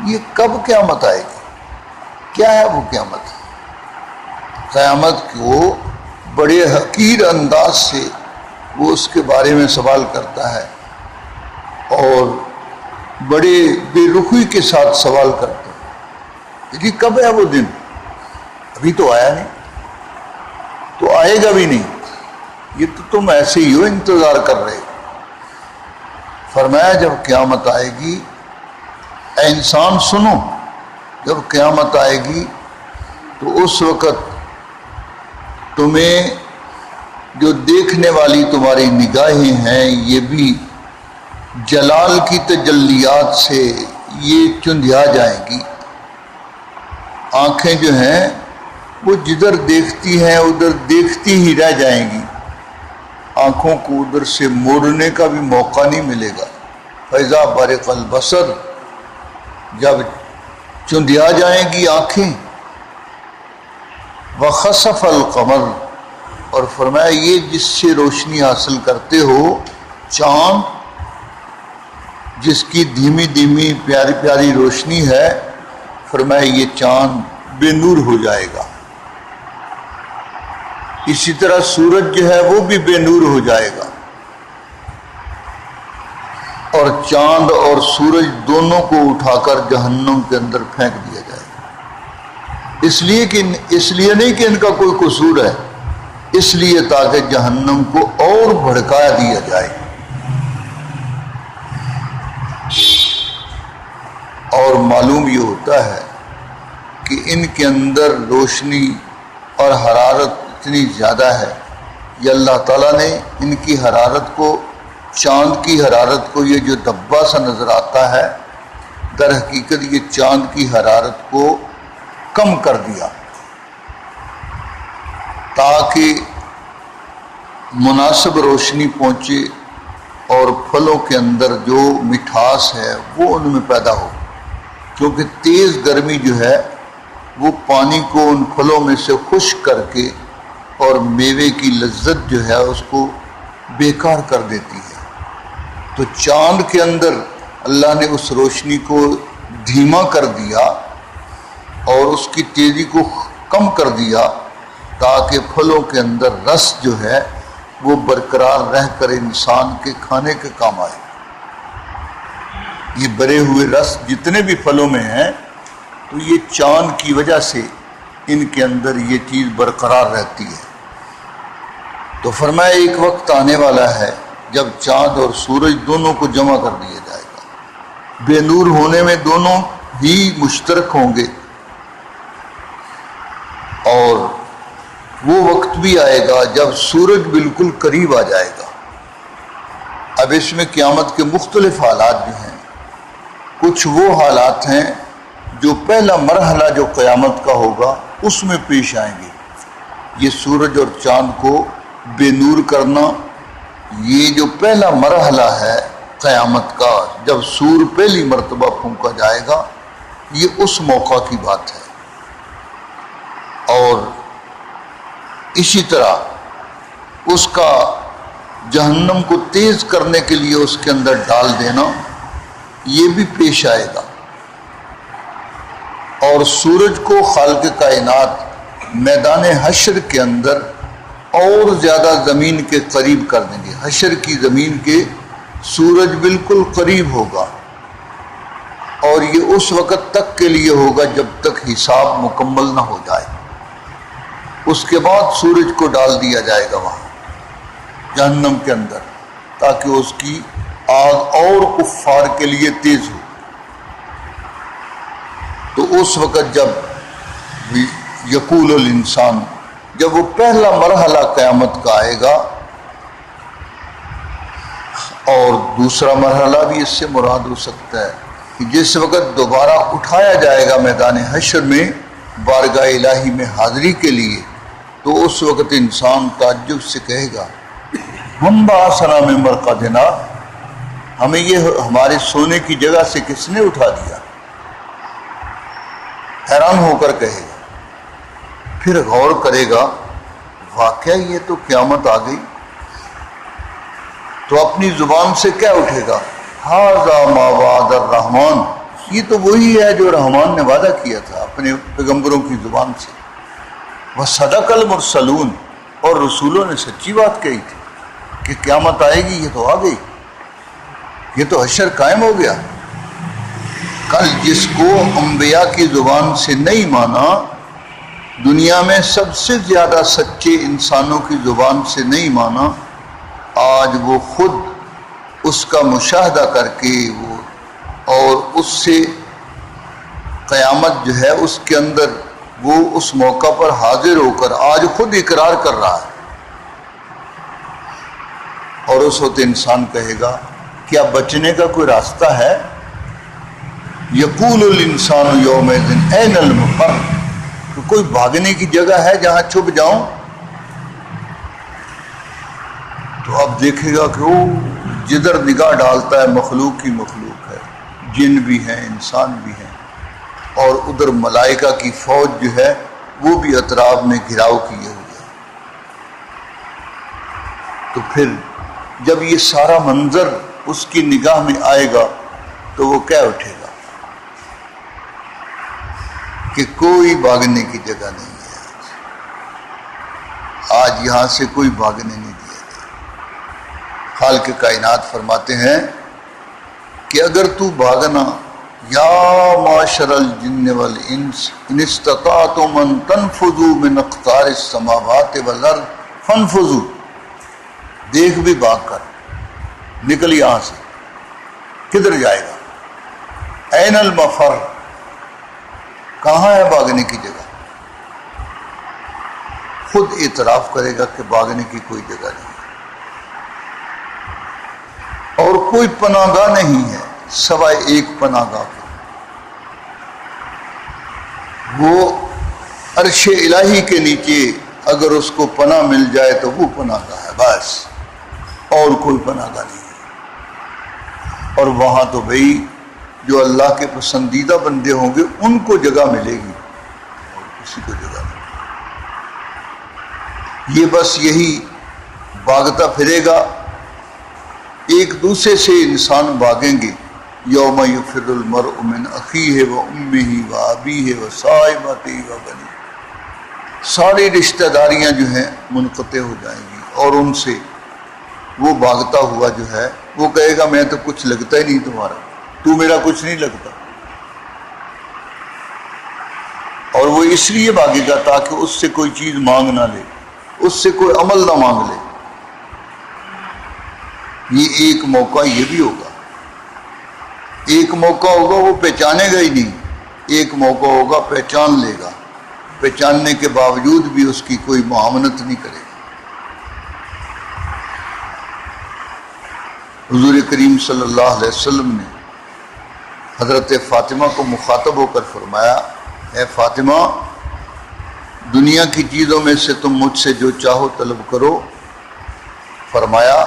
یہ کب قیامت آئے گی؟ کیا ہے وہ قیامت؟ قیامت کو بڑے حقیر انداز سے وہ اس کے بارے میں سوال کرتا ہے اور بڑے بے رخی کے ساتھ سوال کرتا ہے کہ کب ہے وہ دن؟ ابھی تو آیا نہیں، تو آئے گا بھی نہیں، یہ تو تم ایسے ہی ہو، انتظار کر رہے ہو۔ فرمایا جب قیامت آئے گی، اے انسان سنو، جب قیامت آئے گی تو اس وقت تمہیں جو دیکھنے والی تمہاری نگاہیں ہیں یہ بھی جلال کی تجلیات سے یہ چندھیا جائیں گی۔ آنکھیں جو ہیں وہ جدھر دیکھتی ہیں ادھر دیکھتی ہی رہ جائیں گی، آنکھوں کو ادھر سے موڑنے کا بھی موقع نہیں ملے گا۔ فَإِذَا بَرِقَ الْبَصَرُ، جب چندھیا جائیں گی آنکھیں۔ وَخَسَفَ الْقَمَرُ، اور فرمایا یہ جس سے روشنی حاصل کرتے ہو، چاند جس کی دھیمی دھیمی پیاری پیاری روشنی ہے، فرمایا یہ چاند بے نور ہو جائے گا۔ اسی طرح سورج جو ہے وہ بھی بے نور ہو جائے گا، اور چاند اور سورج دونوں کو اٹھا کر جہنم کے اندر پھینک دیا جائے گا۔ اس لیے نہیں کہ ان کا کوئی قصور ہے، اس لیے تاکہ جہنم کو اور بھڑکا دیا جائے۔ اور معلوم یہ ہوتا ہے کہ ان کے اندر روشنی اور حرارت اتنی زیادہ ہے، یہ اللہ تعالیٰ نے ان کی حرارت کو، چاند کی حرارت کو، یہ جو دبا سا نظر آتا ہے، در حقیقت یہ چاند کی حرارت کو کم کر دیا تاکہ مناسب روشنی پہنچے اور پھلوں کے اندر جو مٹھاس ہے وہ ان میں پیدا ہو، کیونکہ تیز گرمی جو ہے وہ پانی کو ان پھلوں میں سے خشک کر کے اور میوے کی لذت جو ہے اس کو بیکار کر دیتی ہے۔ تو چاند کے اندر اللہ نے اس روشنی کو دھیما کر دیا اور اس کی تیزی کو کم کر دیا تاکہ پھلوں کے اندر رس جو ہے وہ برقرار رہ کر انسان کے کھانے کے کام آئے۔ یہ بھرے ہوئے رس جتنے بھی پھلوں میں ہیں تو یہ چاند کی وجہ سے ان کے اندر یہ چیز برقرار رہتی ہے۔ تو فرمایا ایک وقت آنے والا ہے جب چاند اور سورج دونوں کو جمع کر دیا جائے گا، بے نور ہونے میں دونوں ہی مشترک ہوں گے، اور وہ وقت بھی آئے گا جب سورج بالکل قریب آ جائے گا۔ اب اس میں قیامت کے مختلف حالات جو ہیں، کچھ وہ حالات ہیں جو پہلا مرحلہ جو قیامت کا ہوگا اس میں پیش آئیں گے۔ یہ سورج اور چاند کو بے نور کرنا، یہ جو پہلا مرحلہ ہے قیامت کا، جب سور پہلی مرتبہ پھونکا جائے گا، یہ اس موقع کی بات ہے۔ اور اسی طرح اس کا جہنم کو تیز کرنے کے لیے اس کے اندر ڈال دینا، یہ بھی پیش آئے گا۔ اور سورج کو خالق کائنات میدان حشر کے اندر اور زیادہ زمین کے قریب کر دیں گے۔ حشر کی زمین کے سورج بالکل قریب ہوگا، اور یہ اس وقت تک کے لیے ہوگا جب تک حساب مکمل نہ ہو جائے۔ اس کے بعد سورج کو ڈال دیا جائے گا وہاں جہنم کے اندر، تاکہ اس کی آگ اور کفار کے لیے تیز ہو۔ تو اس وقت جب یقول الانسان، جب وہ پہلا مرحلہ قیامت کا آئے گا، اور دوسرا مرحلہ بھی اس سے مراد ہو سکتا ہے کہ جس وقت دوبارہ اٹھایا جائے گا میدان حشر میں بارگاہ الہی میں حاضری کے لیے، تو اس وقت انسان تعجب سے کہے گا، ہم بآسنا من مرقدنا، ہمیں یہ ہمارے سونے کی جگہ سے کس نے اٹھا دیا؟ حیران ہو کر کہے گا، پھر غور کرے گا، واقعہ یہ تو قیامت آ گئی۔ تو اپنی زبان سے کیا اٹھے گا؟ ھذا ما وعد الرحمن، یہ تو وہی ہے جو رحمان نے وعدہ کیا تھا اپنے پیغمبروں کی زبان سے، وَصَدَقَ الْمُرْسَلُونَ، اور رسولوں نے سچی بات کہی تھی کہ قیامت آئے گی، یہ تو آ گئی، یہ تو حشر قائم ہو گیا۔ کل جس کو انبیاء کی زبان سے نہیں مانا، دنیا میں سب سے زیادہ سچے انسانوں کی زبان سے نہیں مانا، آج وہ خود اس کا مشاہدہ کر کے وہ اور اس سے قیامت جو ہے اس کے اندر وہ اس موقع پر حاضر ہو کر آج خود اقرار کر رہا ہے، اور اس وقت انسان کہے گا کیا بچنے کا کوئی راستہ ہے؟ یقول الانسان یومئذ این المفر، تو کوئی بھاگنے کی جگہ ہے جہاں چھپ جاؤں؟ تو اب دیکھے گا کہ وہ جدھر نگاہ ڈالتا ہے مخلوق ہی مخلوق ہے، جن بھی ہیں انسان بھی ہیں، اور ادھر ملائکہ کی فوج جو ہے وہ بھی اطراف میں گھراؤ کیے ہوئے ہیں۔ تو پھر جب یہ سارا منظر اس کی نگاہ میں آئے گا تو وہ کہہ اٹھے گا کہ کوئی بھاگنے کی جگہ نہیں ہے، آج یہاں سے کوئی بھاگنے نہیں دیا گیا۔ خالق کائنات فرماتے ہیں کہ اگر تو بھاگنا، یا معاشر الجن والانس ان استطعتم ان تنفذوا من اقطار السماوات والارض فانفذوا، دیکھ بھی بھاگ کر نکل یہاں سے، کدھر جائے گا؟ این المفر، کہاں ہے بھاگنے کی جگہ؟ خود اعتراف کرے گا کہ بھاگنے کی کوئی جگہ نہیں ہے، اور کوئی پناہ گاہ نہیں ہے سوائے ایک پناہ گاہ کے، وہ عرش الہی کے نیچے اگر اس کو پناہ مل جائے تو وہ پناہ گاہ ہے بس، اور کوئی پناہ گاہ نہیں ہے۔ اور وہاں تو بھئی جو اللہ کے پسندیدہ بندے ہوں گے ان کو جگہ ملے گی، اور کسی کو جگہ نہیں۔ یہ بس یہی بھاگتا پھرے گا، ایک دوسرے سے انسان بھاگیں گے۔ یوم یفر المرء من اخیہ و امہ و ابیہ و صاحبتہ و بنیہ، ساری رشتہ داریاں جو ہیں منقطع ہو جائیں گی، اور ان سے وہ بھاگتا ہوا جو ہے وہ کہے گا میں تو کچھ لگتا ہی نہیں تمہارا، تو میرا کچھ نہیں لگتا، اور وہ اس لیے بھاگے گا تاکہ اس سے کوئی چیز مانگ نہ لے، اس سے کوئی عمل نہ مانگ لے۔ یہ ایک موقع یہ بھی ہوگا، ایک موقع ہوگا وہ پہچانے گا ہی نہیں، ایک موقع ہوگا پہچان لے گا، پہچاننے کے باوجود بھی اس کی کوئی معاونت نہیں کرے گا۔ حضور کریم صلی اللہ علیہ وسلم نے حضرت فاطمہ کو مخاطب ہو کر فرمایا، اے فاطمہ، دنیا کی چیزوں میں سے تم مجھ سے جو چاہو طلب کرو۔ فرمایا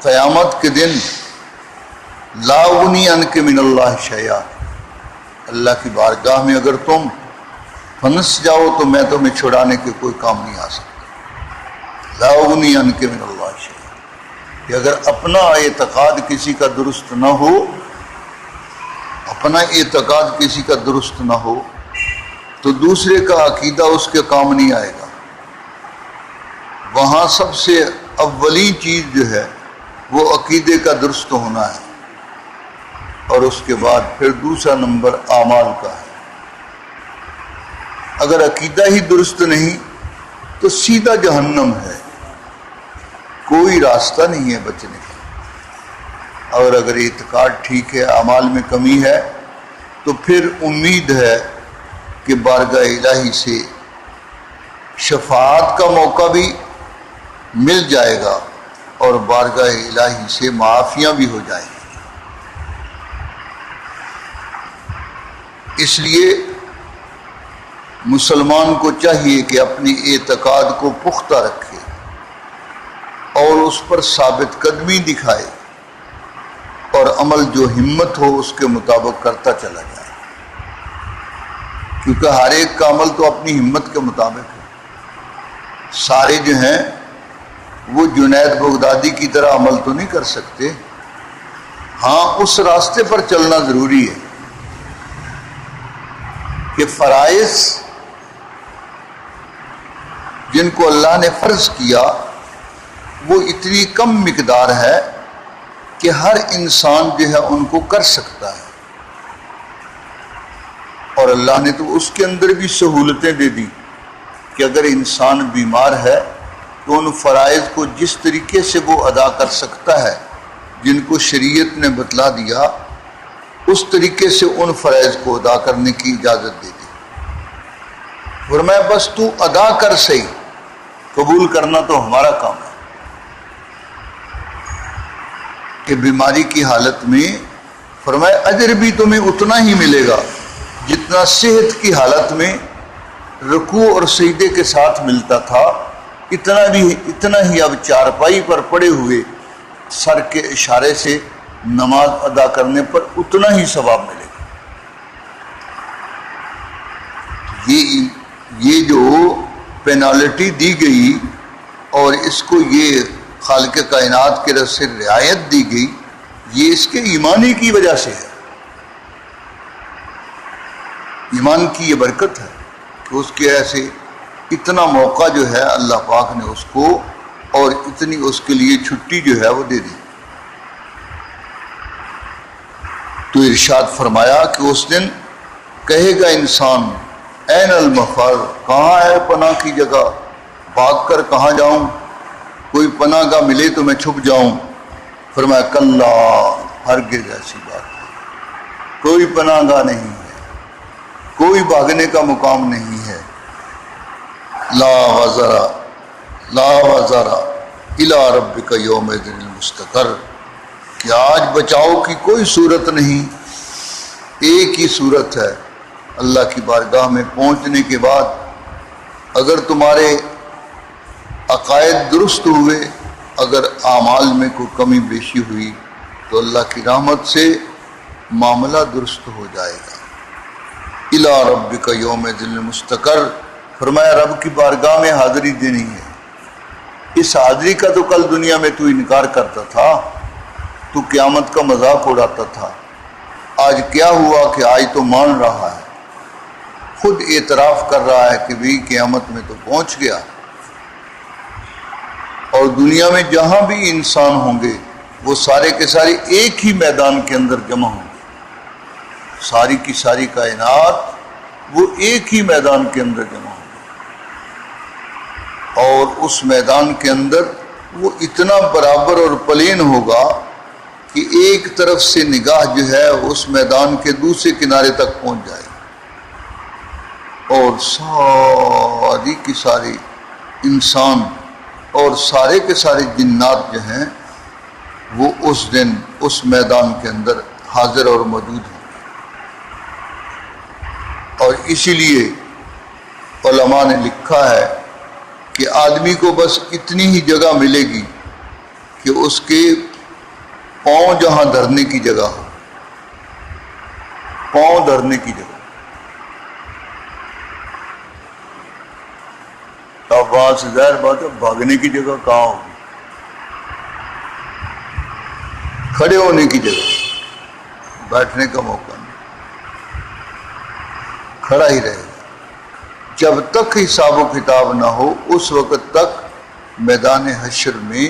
قیامت کے دن لا اغنی عنک من اللہ شیئا، اللہ کی بارگاہ میں اگر تم پھنس جاؤ تو میں تمہیں چھڑانے کے کوئی کام نہیں آ سکتا۔ لا اغنی عنک من اللہ شیئا، کہ اگر اپنا اعتقاد کسی کا درست نہ ہو، اپنا اعتقاد کسی کا درست نہ ہو تو دوسرے کا عقیدہ اس کے کام نہیں آئے گا۔ وہاں سب سے اولین چیز جو ہے وہ عقیدے کا درست ہونا ہے، اور اس کے بعد پھر دوسرا نمبر اعمال کا ہے۔ اگر عقیدہ ہی درست نہیں تو سیدھا جہنم ہے، کوئی راستہ نہیں ہے بچنے کا۔ اور اگر اعتقاد ٹھیک ہے، اعمال میں کمی ہے، تو پھر امید ہے کہ بارگاہ الہی سے شفاعت کا موقع بھی مل جائے گا، اور بارگاہ الہی سے معافیاں بھی ہو جائیں گی۔ اس لیے مسلمان کو چاہیے کہ اپنی اعتقاد کو پختہ رکھے اور اس پر ثابت قدمی دکھائے، اور عمل جو ہمت ہو اس کے مطابق کرتا چلا جائے، کیونکہ ہر ایک کا عمل تو اپنی ہمت کے مطابق ہے۔ سارے جو ہیں وہ جنید بغدادی کی طرح عمل تو نہیں کر سکتے، ہاں اس راستے پر چلنا ضروری ہے کہ فرائض جن کو اللہ نے فرض کیا وہ اتنی کم مقدار ہے کہ ہر انسان جو ہے ان کو کر سکتا ہے، اور اللہ نے تو اس کے اندر بھی سہولتیں دے دی کہ اگر انسان بیمار ہے تو ان فرائض کو جس طریقے سے وہ ادا کر سکتا ہے جن کو شریعت نے بتلا دیا، اس طریقے سے ان فرائض کو ادا کرنے کی اجازت دے دی۔ فرمایا بس تو ادا کر صحیح، قبول کرنا تو ہمارا کام ہے۔ کہ بیماری کی حالت میں فرمایا اجر بھی تمہیں اتنا ہی ملے گا جتنا صحت کی حالت میں رکوع اور سجدے کے ساتھ ملتا تھا، اتنا ہی اب چارپائی پر پڑے ہوئے سر کے اشارے سے نماز ادا کرنے پر اتنا ہی ثواب ملے گا۔ یہ جو پینالٹی دی گئی اور اس کو یہ خالق کائنات کی طرف سے رعایت دی گئی، یہ اس کے ایمانی کی وجہ سے ہے۔ ایمان کی یہ برکت ہے کہ اس کے ایسے اتنا موقع جو ہے اللہ پاک نے اس کو، اور اتنی اس کے لیے چھٹی جو ہے وہ دے دی۔ تو ارشاد فرمایا کہ اس دن کہے گا انسان این المفر، کہاں ہے پناہ کی جگہ، بھاگ کر کہاں جاؤں، کوئی پناہ گاہ ملے تو میں چھپ جاؤں۔ فرمایا کلا، ہرگز ایسی بات نہیں، کوئی پناہ گاہ نہیں ہے، کوئی بھاگنے کا مقام نہیں ہے۔ لا وزر الی ربک یومئذ المستقر، کہ آج بچاؤ کی کوئی صورت نہیں، ایک ہی صورت ہے اللہ کی بارگاہ میں پہنچنے کے بعد اگر تمہارے عقائد درست ہوئے، اگر اعمال میں کوئی کمی بیشی ہوئی تو اللہ کی رحمت سے معاملہ درست ہو جائے گا۔ الی ربک یومئذ المستقر، فرمایا رب کی بارگاہ میں حاضری دینی ہے۔ اس حاضری کا تو کل دنیا میں تو انکار کرتا تھا، تو قیامت کا مذاق اڑاتا تھا، آج کیا ہوا کہ آج تو مان رہا ہے، خود اعتراف کر رہا ہے کہ بھی قیامت میں تو پہنچ گیا۔ اور دنیا میں جہاں بھی انسان ہوں گے وہ سارے کے سارے ایک ہی میدان کے اندر جمع ہوں گے، ساری کی ساری کائنات وہ ایک ہی میدان کے اندر جمع ہوں گے، اور اس میدان کے اندر وہ اتنا برابر اور پلین ہوگا کہ ایک طرف سے نگاہ جو ہے اس میدان کے دوسرے کنارے تک پہنچ جائے گی، اور ساری کی ساری انسان اور سارے کے سارے جنات جو ہیں وہ اس دن اس میدان کے اندر حاضر اور موجود ہیں۔ اور اسی لیے علماء نے لکھا ہے کہ آدمی کو بس اتنی ہی جگہ ملے گی کہ اس کے پاؤں جہاں دھرنے کی جگہ ہو، پاؤں دھرنے کی جگہ۔ اب وہاں سے ظاہر بات ہے بھاگنے کی جگہ کہاں ہوگی، کھڑے ہونے کی جگہ، بیٹھنے کا موقع نہیں، کھڑا ہی رہے گا جب تک حساب و کتاب نہ ہو، اس وقت تک میدان حشر میں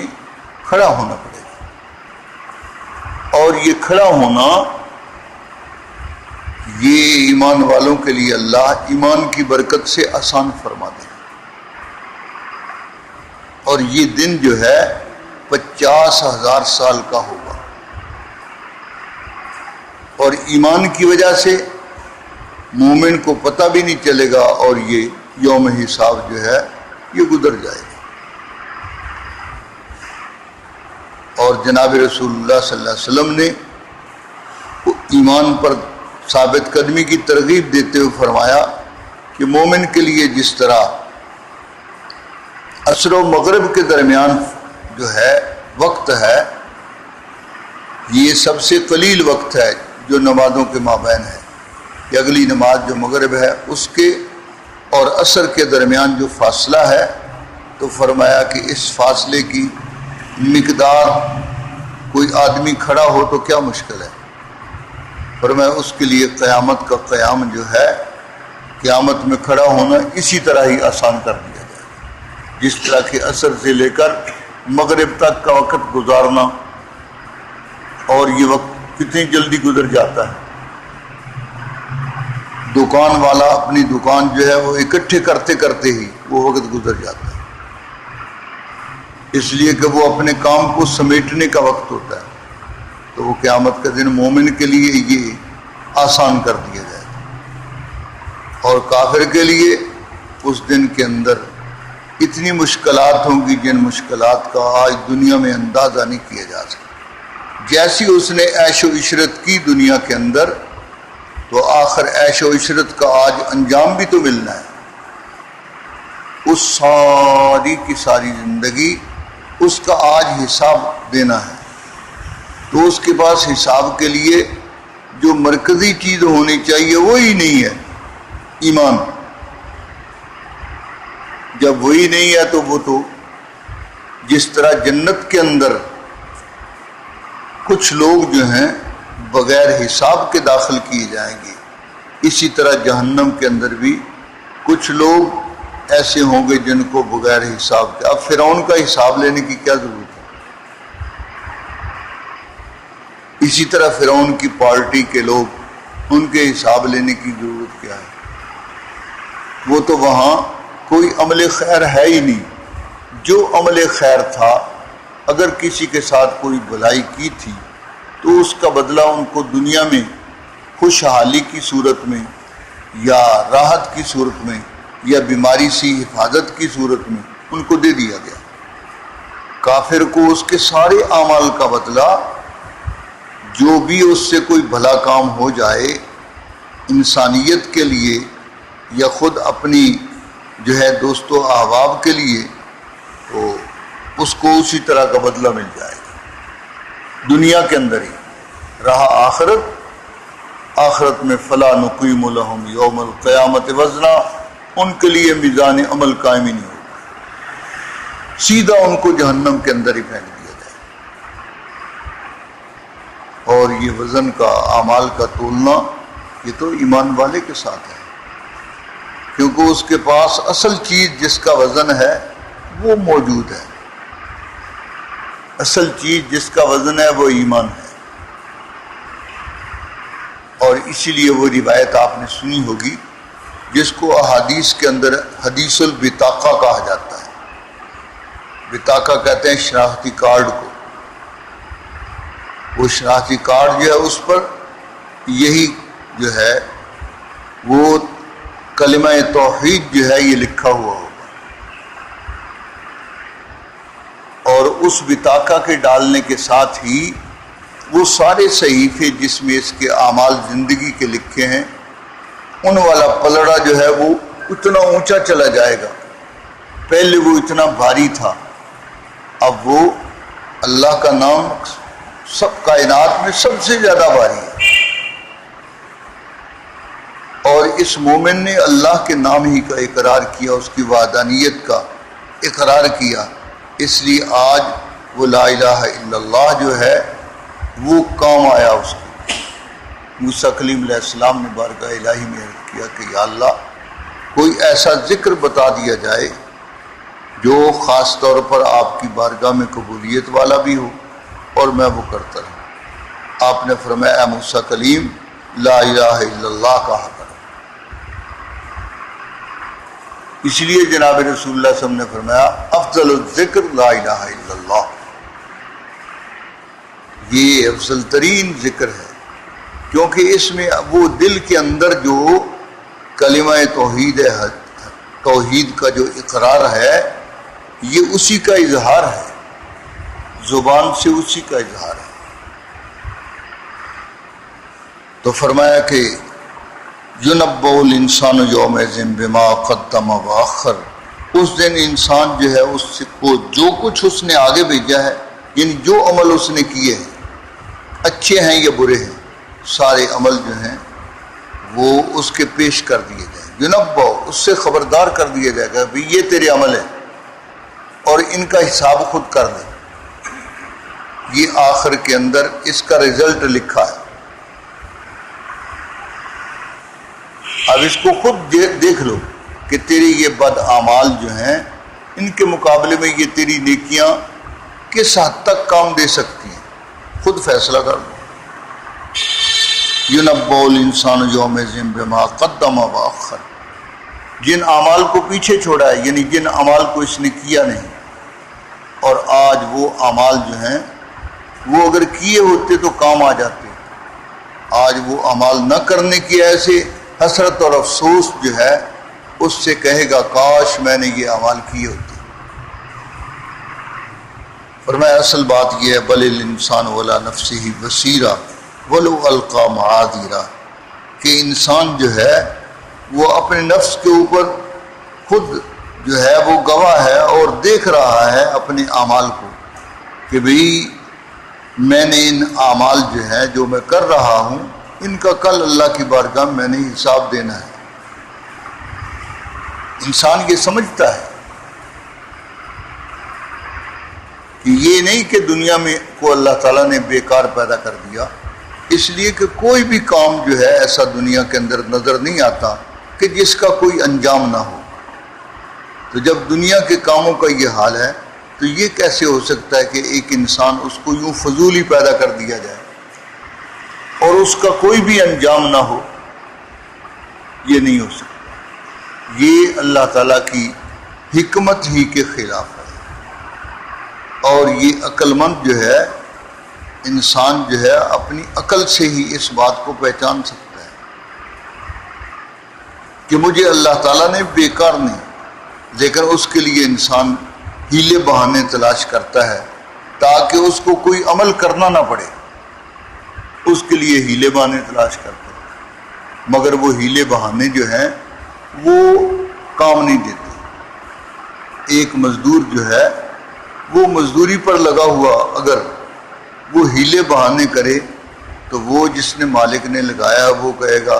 کھڑا ہونا پڑے گا۔ اور یہ کھڑا ہونا یہ ایمان والوں کے لیے اللہ ایمان کی برکت سے آسان فرما دے، اور یہ دن جو ہے 50,000 سال کا ہوگا، اور ایمان کی وجہ سے مومن کو پتہ بھی نہیں چلے گا، اور یہ یوم حساب جو ہے یہ گزر جائے گا۔ اور جناب رسول اللہ صلی اللہ علیہ وسلم نے ایمان پر ثابت قدمی کی ترغیب دیتے ہوئے فرمایا کہ مومن کے لیے جس طرح عصر و مغرب کے درمیان جو ہے وقت ہے، یہ سب سے قلیل وقت ہے جو نمازوں کے مابین ہے، کہ اگلی نماز جو مغرب ہے اس کے اور عصر کے درمیان جو فاصلہ ہے، تو فرمایا کہ اس فاصلے کی مقدار کوئی آدمی کھڑا ہو تو کیا مشکل ہے، فرمایا اس کے لیے قیامت کا قیام جو ہے قیامت میں کھڑا ہونا اسی طرح ہی آسان کر دیا جائے، جس طرح کہ عصر سے لے کر مغرب تک کا وقت گزارنا، اور یہ وقت کتنی جلدی گزر جاتا ہے۔ دکان والا اپنی دکان جو ہے وہ اکٹھے کرتے کرتے ہی وہ وقت گزر جاتا ہے، اس لیے کہ وہ اپنے کام کو سمیٹنے کا وقت ہوتا ہے۔ تو وہ قیامت کا دن مومن کے لیے یہ آسان کر دیا جائے گا، اور کافر کے لیے اس دن کے اندر اتنی مشکلات ہوں گی جن مشکلات کا آج دنیا میں اندازہ نہیں کیا جا سکتا۔ جیسی اس نے عیش و عشرت کی دنیا کے اندر، تو آخر عیش و عشرت کا آج انجام بھی تو ملنا ہے۔ اس ساری کی ساری زندگی اس کا آج حساب دینا ہے، تو اس کے پاس حساب کے لیے جو مرکزی چیز ہونی چاہیے وہی نہیں ہے، ایمان۔ جب وہی نہیں ہے تو وہ تو جس طرح جنت کے اندر کچھ لوگ جو ہیں بغیر حساب کے داخل کیے جائیں گے، اسی طرح جہنم کے اندر بھی کچھ لوگ ایسے ہوں گے جن کو بغیر حساب کے۔ اب فرعون کا حساب لینے کی کیا ضرورت ہے؟ اسی طرح فرعون کی پارٹی کے لوگ، ان کے حساب لینے کی ضرورت کیا ہے؟ وہ تو وہاں کوئی عمل خیر ہے ہی نہیں۔ جو عمل خیر تھا، اگر کسی کے ساتھ کوئی بھلائی کی تھی تو اس کا بدلہ ان کو دنیا میں خوشحالی کی صورت میں یا راحت کی صورت میں یا بیماری سے حفاظت کی صورت میں ان کو دے دیا گیا۔ کافر کو اس کے سارے اعمال کا بدلہ، جو بھی اس سے کوئی بھلا کام ہو جائے انسانیت کے لیے یا خود اپنی جو ہے دوست و احباب کے لیے، تو اس کو اسی طرح کا بدلہ مل جائے گا دنیا کے اندر ہی۔ رہا آخرت میں فلا نقیم لہم یوم القیامت وزنا، ان کے لیے میزان عمل قائم ہی نہیں ہوگا، سیدھا ان کو جہنم کے اندر ہی پھینک دیا جائے۔ اور یہ وزن کا اعمال کا تولنا یہ تو ایمان والے کے ساتھ ہے، کیونکہ اس کے پاس اصل چیز جس کا وزن ہے وہ موجود ہے۔ اصل چیز جس کا وزن ہے وہ ایمان ہے، اور اسی لیے وہ روایت آپ نے سنی ہوگی جس کو احادیث کے اندر حدیث البطاقہ کہا جاتا ہے۔ بطاقہ کہتے ہیں شناختی کارڈ کو۔ وہ شناختی کارڈ جو ہے اس پر یہی جو ہے وہ کلمہ توحید جو ہے یہ لکھا ہوا ہوگا، اور اس بطاقہ کے ڈالنے کے ساتھ ہی وہ سارے صحیفے جس میں اس کے اعمال زندگی کے لکھے ہیں ان والا پلڑا جو ہے وہ اتنا اونچا چلا جائے گا۔ پہلے وہ اتنا بھاری تھا، اب وہ اللہ کا نام سب کائنات میں سب سے زیادہ بھاری ہے، اور اس مومن نے اللہ کے نام ہی کا اقرار کیا، اس کی وحدانیت کا اقرار کیا، اس لیے آج وہ لا الہ الا اللہ جو ہے وہ کام آیا اس کو۔ موسیٰ کلیم علیہ السلام نے بارگاہ الہی میں عرض کیا کہ یا اللہ کوئی ایسا ذکر بتا دیا جائے جو خاص طور پر آپ کی بارگاہ میں قبولیت والا بھی ہو اور میں وہ کرتا رہوں۔ آپ نے فرمایا اے موسیٰ کلیم لا الہ الا اللہ کہا کرو۔ اس لیے جناب رسول اللہ صلی اللہ علیہ وسلم نے فرمایا افضل الذکر لا الہ الا اللہ، یہ افضل ترین ذکر ہے، کیونکہ اس میں وہ دل کے اندر جو کلمہ توحید ہے، توحید کا جو اقرار ہے، یہ اسی کا اظہار ہے، زبان سے اسی کا اظہار ہے۔ تو فرمایا کہ یُنَبَّأُ الْإِنسَانُ یَوْمَئِذٍ بِمَا قَدَّمَ وَأَخَّرَ، اس دن انسان جو ہے اس کو جو کچھ اس نے آگے بھیجا ہے، یعنی جو عمل اس نے کیے ہیں اچھے ہیں یا برے ہیں، سارے عمل جو ہیں وہ اس کے پیش کر دیے جائیں۔ یُنَبَّأُ، اس سے خبردار کر دیا جائے گا بھی یہ تیرے عمل ہے اور ان کا حساب خود کر دے۔ یہ آخر کے اندر اس کا رزلٹ لکھا ہے۔ اب اس کو خود دیکھ لو کہ تیری یہ بد اعمال جو ہیں ان کے مقابلے میں یہ تیری نیکیاں کس حد تک کام دے سکتی ہیں، خود فیصلہ کر لو۔ یُنَبَّأُ الْإِنسَانُ یَوْمَئِذٍ بِمَا قَدَّمَ وَأَخَّرَ، جن اعمال کو پیچھے چھوڑا ہے، یعنی جن اعمال کو اس نے کیا نہیں، اور آج وہ اعمال جو ہیں وہ اگر کیے ہوتے تو کام آ جاتے، آج وہ اعمال نہ کرنے کی ایسے حسرت اور افسوس جو ہے اس سے کہے گا کاش میں نے یہ اعمال کیے ہوتے۔ فرمایا اصل بات یہ ہے بل الانسان ولا نفسہ بصیرہ ولو القی معاذیرہ، کہ انسان جو ہے وہ اپنے نفس کے اوپر خود جو ہے وہ گواہ ہے اور دیکھ رہا ہے اپنے اعمال کو کہ بھئی میں نے ان اعمال جو ہے جو میں کر رہا ہوں ان کا کل اللہ کی بارگاہ میں نے حساب دینا ہے۔ انسان یہ سمجھتا ہے کہ یہ نہیں کہ دنیا میں کو اللہ تعالیٰ نے بیکار پیدا کر دیا، اس لیے کہ کوئی بھی کام جو ہے ایسا دنیا کے اندر نظر نہیں آتا کہ جس کا کوئی انجام نہ ہو۔ تو جب دنیا کے کاموں کا یہ حال ہے تو یہ کیسے ہو سکتا ہے کہ ایک انسان اس کو یوں فضول ہی پیدا کر دیا جائے اور اس کا کوئی بھی انجام نہ ہو؟ یہ نہیں ہو سکتا، یہ اللہ تعالیٰ کی حکمت ہی کے خلاف ہے۔ اور یہ عقل مند جو ہے انسان جو ہے اپنی عقل سے ہی اس بات کو پہچان سکتا ہے کہ مجھے اللہ تعالیٰ نے بیکار نہیں، لیکن اس کے لیے انسان ہیلے بہانے تلاش کرتا ہے تاکہ اس کو کوئی عمل کرنا نہ پڑے، اس کے لیے ہیلے بہانے تلاش کرتا ہے، مگر وہ ہیلے بہانے جو ہیں وہ کام نہیں دیتے۔ ایک مزدور جو ہے وہ مزدوری پر لگا ہوا اگر وہ ہیلے بہانے کرے تو وہ جس نے مالک نے لگایا وہ کہے گا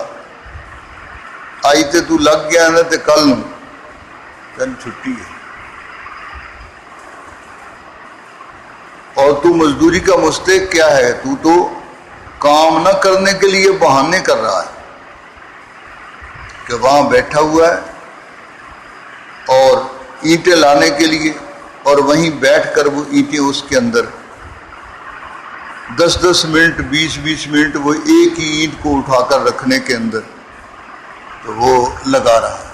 آئی تے تو لگ گیا نا تے کل تن چھٹی ہے، اور تو مزدوری کا مستحق کیا ہے؟ تو کام نہ کرنے کے لیے بہانے کر رہا ہے کہ وہاں بیٹھا ہوا ہے اور اینٹیں لانے کے لیے، اور وہیں بیٹھ کر وہ اینٹیں اس کے اندر 10-10 منٹ 20-20 منٹ وہ ایک ہی اینٹ کو اٹھا کر رکھنے کے اندر تو وہ لگا رہا ہے۔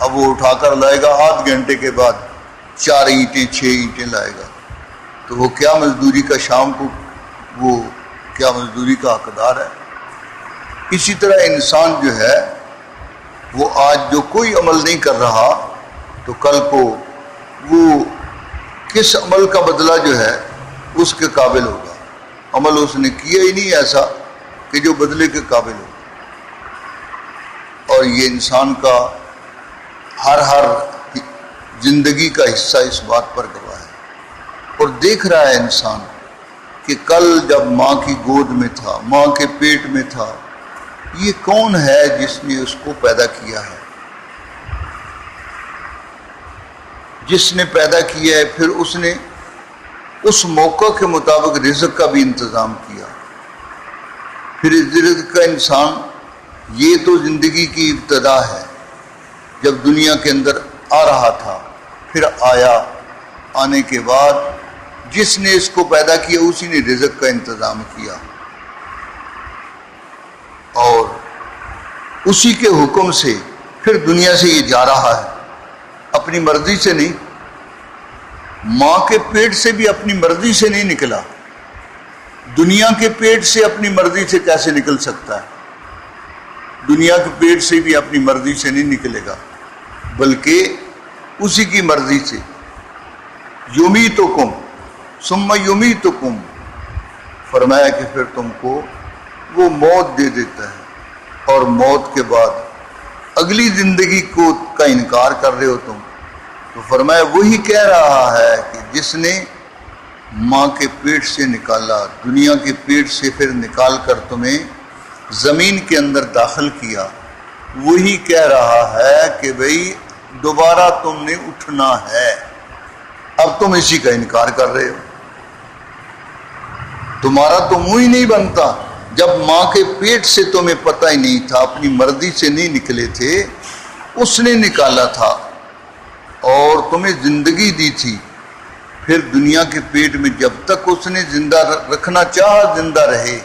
اب وہ اٹھا کر لائے گا آدھ گھنٹے کے بعد 4 اینٹیں 6 اینٹیں لائے گا، تو وہ کیا مزدوری کا شام کو وہ کیا مزدوری کا حقدار ہے؟ اسی طرح انسان جو ہے وہ آج جو کوئی عمل نہیں کر رہا تو کل کو وہ کس عمل کا بدلہ جو ہے اس کے قابل ہوگا؟ عمل اس نے کیا ہی نہیں ایسا کہ جو بدلے کے قابل ہو۔ اور یہ انسان کا ہر زندگی کا حصہ اس بات پر گواہ ہے، اور دیکھ رہا ہے انسان کہ کل جب ماں کی گود میں تھا، ماں کے پیٹ میں تھا، یہ کون ہے جس نے اس کو پیدا کیا ہے؟ جس نے پیدا کیا ہے پھر اس نے اس موقع کے مطابق رزق کا بھی انتظام کیا، پھر اس رزق کا انسان یہ تو زندگی کی ابتدا ہے جب دنیا کے اندر آ رہا تھا، پھر آیا، آنے کے بعد جس نے اس کو پیدا کیا اسی نے رزق کا انتظام کیا، اور اسی کے حکم سے پھر دنیا سے یہ جا رہا ہے، اپنی مرضی سے نہیں۔ ماں کے پیٹ سے بھی اپنی مرضی سے نہیں نکلا، دنیا کے پیٹ سے اپنی مرضی سے کیسے نکل سکتا ہے؟ دنیا کے پیٹ سے بھی اپنی مرضی سے نہیں نکلے گا، بلکہ اسی کی مرضی سے۔ یمیتکم ثم یمیتکم، فرمایا کہ پھر تم کو وہ موت دے دیتا ہے، اور موت کے بعد اگلی زندگی کو کا انکار کر رہے ہو تم، تو فرمایا وہی کہہ رہا ہے کہ جس نے ماں کے پیٹ سے نکالا، دنیا کے پیٹ سے پھر نکال کر تمہیں زمین کے اندر داخل کیا، وہی کہہ رہا ہے کہ بھئی دوبارہ تم نے اٹھنا ہے، اب تم اسی کا انکار کر رہے ہو۔ تمہارا تو منہ ہی نہیں بنتا جب ماں کے پیٹ سے تمہیں پتہ ہی نہیں تھا، اپنی مرضی سے نہیں نکلے تھے، اس نے نکالا تھا اور تمہیں زندگی دی تھی، پھر دنیا کے پیٹ میں جب تک اس نے زندہ رکھنا چاہا زندہ رہے،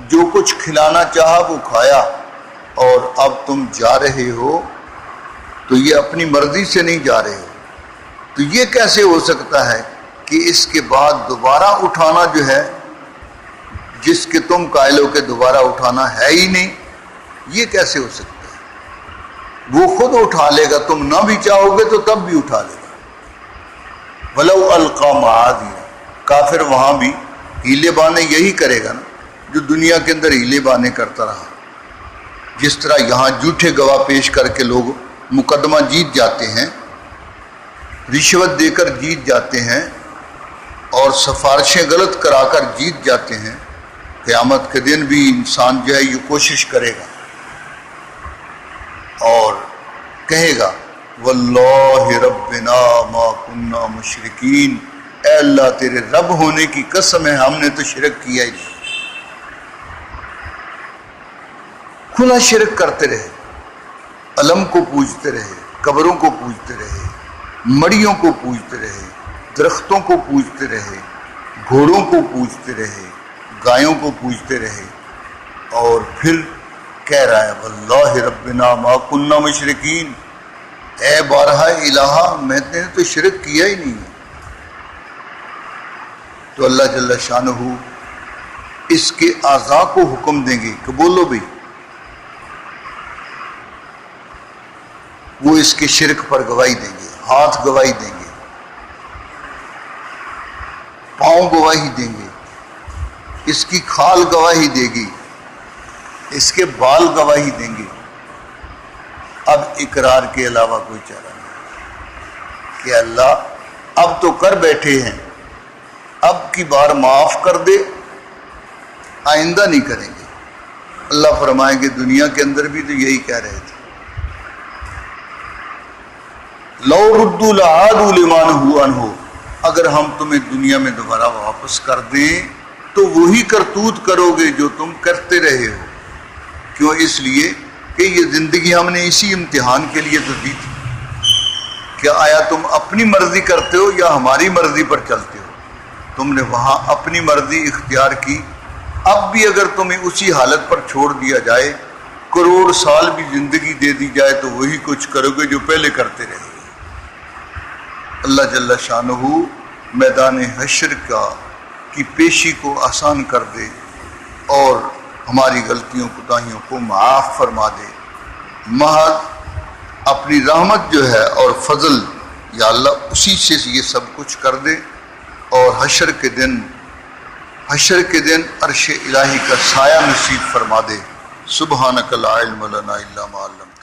جو کچھ کھلانا چاہا وہ کھایا، اور اب تم جا رہے ہو تو یہ اپنی مرضی سے نہیں جا رہے ہو، تو یہ کیسے ہو سکتا ہے کہ اس کے بعد دوبارہ اٹھانا جو ہے، جس کے تم قائل ہو کہ دوبارہ اٹھانا ہے ہی نہیں، یہ کیسے ہو سکتا ہے؟ وہ خود اٹھا لے گا، تم نہ بھی چاہو گے تو تب بھی اٹھا لے گا۔ وَلَوْ أَلْقَى مَعَاذِيرًا، کافر وہاں بھی ہیلے بانے یہی کرے گا نا جو دنیا کے اندر ہیلے بانے کرتا رہا۔ جس طرح یہاں جھوٹے گواہ پیش کر کے لوگ مقدمہ جیت جاتے ہیں، رشوت دے کر جیت جاتے ہیں، اور سفارشیں غلط کرا کر جیت جاتے ہیں، قیامت کے دن بھی انسان جو ہے یہ کوشش کرے گا اور کہے گا واللہ ربنا ما کننا مشرکین، اے اللہ تیرے رب ہونے کی قسم ہے ہم نے تو شرک کیا ہی نہیں۔ کھلا شرک کرتے رہے، علم کو پوجتے رہے، قبروں کو پوجتے رہے، مڑیوں کو پوجتے رہے، درختوں کو پوجتے رہے، گھوڑوں کو پوجتے رہے، گایوں کو پوجتے رہے، اور پھر کہہ رہا ہے واللہ ربنا ما کننا مشرکین، اے بارہ الہ میں نے تو شرک کیا ہی نہیں۔ تو اللہ جل شانہ اس کے اعضاء کو حکم دیں گے کہ بولو بھی، وہ اس کے شرک پر گواہی دیں گے، ہاتھ گواہی دیں گے، پاؤں گواہی دیں گے، اس کی کھال گواہی دے گی، اس کے بال گواہی دیں گے۔ اب اقرار کے علاوہ کوئی چارہ نہیں کہ اللہ اب تو کر بیٹھے ہیں، اب کی بار معاف کر دے، آئندہ نہیں کریں گے۔ اللہ فرمائیں گے دنیا کے اندر بھی تو یہی کہہ رہے تھے، لو ردوا لعادوا لما نہوا عنہ، اگر ہم تمہیں دنیا میں دوبارہ واپس کر دیں تو وہی کرتوت کرو گے جو تم کرتے رہے ہو۔ کیوں؟ اس لیے کہ یہ زندگی ہم نے اسی امتحان کے لیے تو دی تھی کہ آیا تم اپنی مرضی کرتے ہو یا ہماری مرضی پر چلتے ہو۔ تم نے وہاں اپنی مرضی اختیار کی، اب بھی اگر تمہیں اسی حالت پر چھوڑ دیا جائے، کروڑ سال بھی زندگی دے دی جائے تو وہی کچھ کرو گے جو پہلے کرتے رہے۔ اللہ جل شانہ میدان حشر کی پیشی کو آسان کر دے اور ہماری غلطیوں کوتاہیوں کو معاف فرما دے۔ محض اپنی رحمت جو ہے اور فضل، یا اللہ اسی سے یہ سب کچھ کر دے، اور حشر کے دن عرش الہی کا سایہ نصیب فرما دے۔ سبحانک لا علم لنا الا ما علمتنا